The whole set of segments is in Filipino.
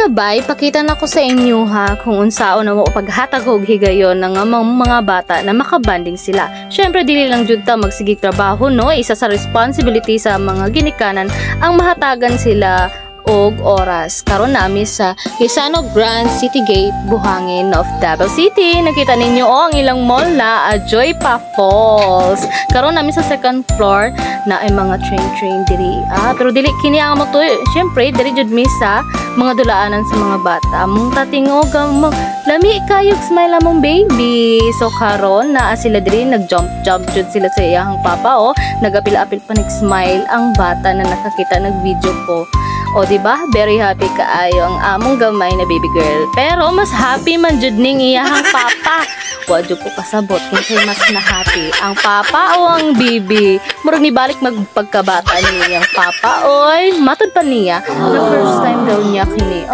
nga bay, pakita na ko sa inyo ha kung unsaon na mo paghatag og higayon ng mga bata na makabanding sila. Syempre dili lang jud ta magsigig trabaho no, isa sa responsibility sa mga ginikanan ang mahatagan sila og oras. Karon nami sa Quezano Grand City Gate, Buhangin of Davao City. Nakita ninyo ang ilang mall na Joy Pa Falls. Karon nami sa second floor na ay mga train diri. Pero dili kini ang mo to. Syempre diri jud mi sa mga dulaanan sa mga bata. Mong tatingog mo lami kayog smile among baby. So karon naa sila diri nag-jump jud sila sa iyang papa nagapil-apil pa nag-smile ang bata na nakakita nag-video ko. O diba? Very happy kaayo ang among gamay na baby girl. Pero mas happy man jud ning iyang papa. Wa jud ko kasabot kung mas na happy ang papa o ang baby. Murag ni balik magpagkabata ni iyang papa. Oy, matud pa niya. The first time daw niya kini.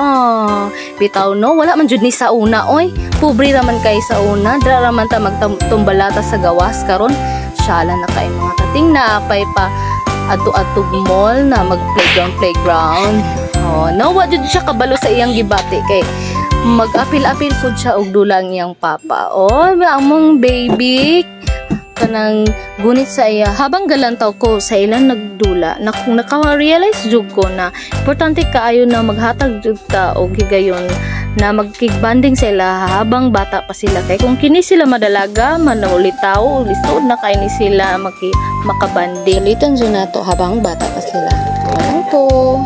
Bitaw no, wala man jud ni sa una oy. Pobre raman kay sa una. Dra raman ta magtumbalata sa gawas karon. Syala na kay mga tating na apay pa ato-atog mall na mag-playground. Nawa jud siya kabalo sa iyang gibati kay mag-apil-apil pud siya og dulang iyang papa. Among baby kanang gunit sa iya habang galantaw ko sa ilang nagdula na kung naka-realize jud ko na importante kaayo na maghatag jud ta og higayon na magkigbanding sa ila habang bata pa sila kay kung kini sila madalaga manulitaw lisod na kay ni sila makabanding litan jud nato habang bata pa sila. Po